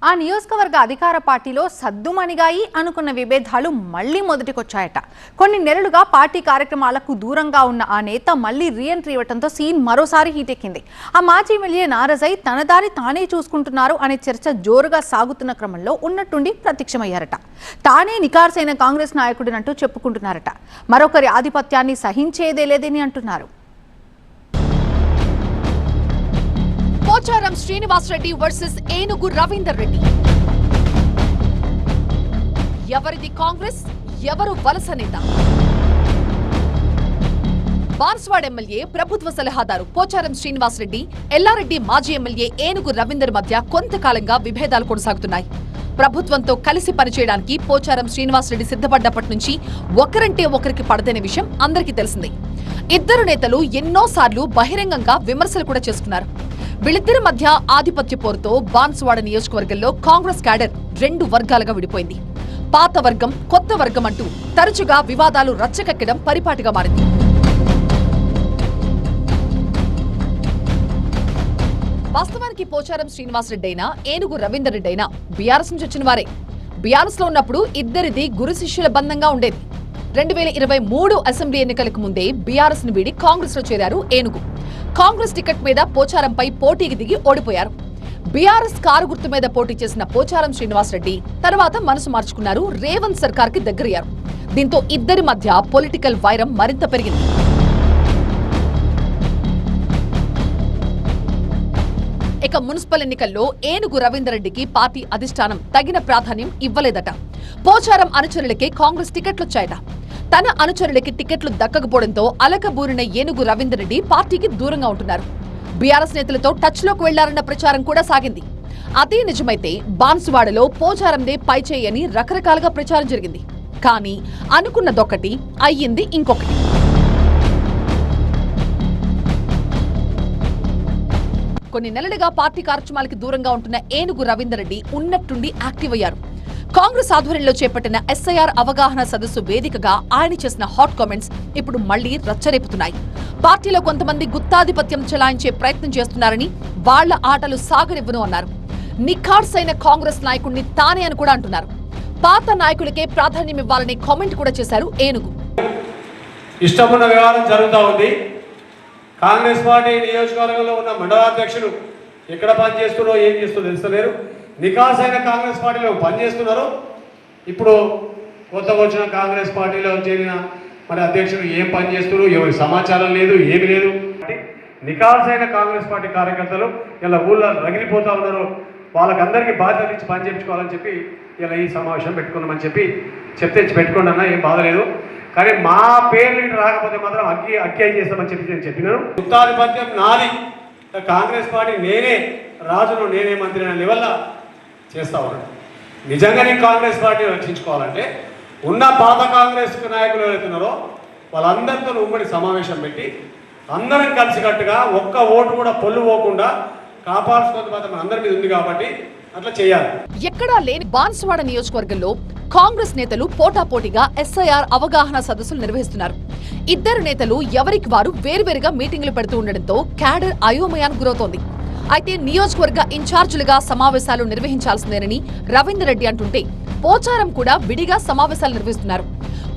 ఆ నియోజకవర్గ అధికార పార్టీలో సద్దుమణిగాయి అనుకున్న విభేదాలు మళ్లీ మొదటికొచ్చాయట. కొన్ని నెలలుగా పార్టీ కార్యక్రమాలకు దూరంగా ఉన్న ఆ నేత మళ్లీ రీఎంట్రీ ఇవ్వడంతో సీన్ మరోసారి హీటెక్కింది. ఆ మాజీ ఎమ్మెల్యే నారజై తన దారి తానే చూసుకుంటున్నారు అనే చర్చ జోరుగా సాగుతున్న క్రమంలో ఉన్నట్టుండి ప్రత్యక్షమయ్యారట. తానే నికార్సైన కాంగ్రెస్ నాయకుడినంటూ చెప్పుకుంటున్నారట. మరొకరి ఆధిపత్యాన్ని సహించేదే లేదని అంటున్నారు. పోచారం శ్రీనివాస్ రెడ్డి వర్సెస్ ఏనుగు రవీందర్ రెడ్డి. ఎవరిది కాంగ్రెస్, ఎవరు వలస నేత? బాన్స్వాడ్ ఎమ్మెల్యే ప్రభుత్వ సలహాదారు పోచారం శ్రీనివాస్ రెడ్డి, ఎల్లారెడ్డి మాజీ ఎమ్మెల్యే ఏనుగు రవీందర్ మధ్య కొంతకాలంగా విభేదాలు కొనసాగుతున్నాయి. ప్రభుత్వంతో కలిసి పనిచేయడానికి పోచారం శ్రీనివాస్ రెడ్డి సిద్ధపడ్డప్పటి నుంచి ఒకరంటే ఒకరికి పడదనే విషయం అందరికీ తెలిసిందే. ఇద్దరు నేతలు ఎన్నోసార్లు బహిరంగంగా విమర్శలు కూడా చేసుకున్నారు. వీళ్ళిద్దరి మధ్య ఆధిపత్య పోరుతో బాన్స్వాడ నియోజకవర్గంలో కాంగ్రెస్ క్యాడర్ రెండు వర్గాలుగా విడిపోయింది. పాత వర్గం, కొత్త వర్గం అంటూ తరచుగా వివాదాలు రచ్చకెక్కడం పరిపాటిగా మారింది. వాస్తవానికి పోచారం శ్రీనివాస్ రెడ్డి అయినా ఏనుగు రవీందర్ రెడ్డి అయినా బీఆర్ఎస్ నుంచి వచ్చిన వారే. బీఆర్ఎస్ లో ఉన్నప్పుడు ఇద్దరిది గురు శిష్యుల బంధంగా ఉండేది. 2023 అసెంబ్లీ ఎన్నికలకు ముందే బీఆర్ఎస్ ను వీడి కాంగ్రెస్ లో చేరారు ఏనుగు. కాంగ్రెస్ టికెట్ మీద పోచారంపై పోటీకి దిగి ఓడిపోయారు. బీఆర్ఎస్ కారు గుర్తు మీద పోటీ చేసిన పోచారం శ్రీనివాస్ రెడ్డి తర్వాత మనసు మార్చుకున్నారు, రేవంత్ సర్కార్ కి దగ్గరయ్యారు. దీంతో ఇద్దరి మధ్య పొలిటికల్ వైరం మరింత పెరిగింది. ఇక మున్సిపల్ ఎన్నికల్లో ఏనుగు రవీందర్ రెడ్డికి పార్టీ అధిష్టానం తగిన ప్రాధాన్యం ఇవ్వలేదట. పోచారం అనుచరులకే కాంగ్రెస్ టికెట్లొచ్చాయట. తన అనుచరులకి టికెట్లు దక్కకపోవడంతో అలకబూరిన ఏనుగు రవీందర్ రెడ్డి పార్టీకి దూరంగా ఉంటున్నారు. బీఆర్ఎస్ నేతలతో టచ్ లోకి వెళ్లారన్న ప్రచారం కూడా సాగింది. అదే నిజమైతే బాన్సువాడలో పోచారందే పైచేయి అని రకరకాలుగా ప్రచారం జరిగింది. కానీ అనుకున్నదొక్కటి, అయ్యింది ఇంకొకటి. కొన్ని నెలలుగా పార్టీ కార్యక్రమాలకి దూరంగా ఉంటున్న ఏనుగు రవీందర్ రెడ్డి ఉన్నట్టుండి యాక్టివ్ అయ్యారు. కాంగ్రెస్ ఆధ్వర్యంలో చేపట్టిన ఎస్ఐఆర్ అవగాహన సదస్సు వేదికగా ఆయన చేసిన హాట్ కామెంట్స్ ఇప్పుడు మళ్లీ రచ్చరేపుతున్నాయి. పార్టీలో కొంతమంది గుత్తాధిపత్యం చెలాయించే ప్రయత్నం చేస్తున్నారని, వాళ్ల ఆటలు సాగనివ్వను అన్నారు. నిఖార్సైన కాంగ్రెస్ నాయకుడిని తానే అని కూడా అంటున్నారు. పాత నాయకులకే ప్రాధాన్యం ఇవ్వాలనే కామెంట్ కూడా చేశారు ఏనుగు. ఇష్టమున్న వ్యవహారం జరుగుతూ ఉంది. కాంగ్రెస్ పార్టీ నియోజకవర్గంలో ఉన్న మండలాధ్యక్షులు ఎక్కడ పనిచేస్తున్నారో ఏం చేస్తుందో తెలుస్తలేరు. నికాసైన కాంగ్రెస్ పార్టీలో పనిచేస్తున్నారు. ఇప్పుడు కొత్తగా వచ్చిన కాంగ్రెస్ పార్టీలో చేరిన మరి అధ్యక్షులు ఏం పనిచేస్తున్నారు, ఎవరి సమాచారం లేదు, ఏమి లేదు. నికాసైన కాంగ్రెస్ పార్టీ కార్యకర్తలు ఇలా ఊళ్ళో రగిలిపోతూ ఉన్నారు. వాళ్ళకందరికీ బాధ్యత ఇచ్చి పని చేయించుకోవాలని చెప్పి ఇలా ఈ సమావేశం పెట్టుకున్నామని చెప్పి పెట్టుకోండి అన్న, ఏం బాధ లేదు. కానీ మా పేర్లు రాకపోతే మాత్రం అక్కి చేస్తామని చెప్పి నేను చెప్పినాను. గుత్తాధిపత్యం నాది, కాంగ్రెస్ పార్టీ నేనే రాజును, నేనే మంత్రి అనే లెవెల్లో చేస్తా ఉన్నాడు. నిజంగానే కాంగ్రెస్ పార్టీని రక్షించుకోవాలంటే ఉన్న పాత కాంగ్రెస్ నాయకులు ఎవరైతున్నారో వాళ్ళందరితో ఉమ్మడి సమావేశం పెట్టి అందరం కలిసికట్టుగా ఒక్క ఓటు కూడా పొల్లు పోకుండా కాపాడుకోవడం మాత్రం అందరి మీద ఉంది కాబట్టి అట్లా చేయాలి. ఎక్కడా లేని బాన్సువాడ నియోజకవర్గంలో కాంగ్రెస్ నేతలు పోటాపోటీగా ఎస్ఐఆర్ అవగాహన సదస్సులు నిర్వహిస్తున్నారు. ఇద్దరు నేతలు ఎవరికి వారు వేరువేరుగా మీటింగులు పెడుతూ ఉండడంతో క్యాడర్ అయోమయానికి గురవుతోంది. అయితే నియోజకవర్గ ఇన్ఛార్జీలుగా సమావేశాలు నిర్వహించాల్సిందేనని రవీందర్ రెడ్డి అంటుంటే, పోచారం కూడా విడిగా సమావేశాలు నిర్వహిస్తున్నారు.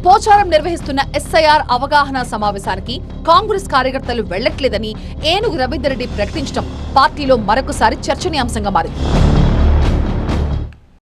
పోచారం నిర్వహిస్తున్న ఎస్ఐఆర్ అవగాహన సమావేశానికి కాంగ్రెస్ కార్యకర్తలు వెళ్లట్లేదని ఏనుగు రవీందర్ రెడ్డి ప్రకటించడం పార్టీలో మరొకసారి చర్చనీయాంశంగా మారింది.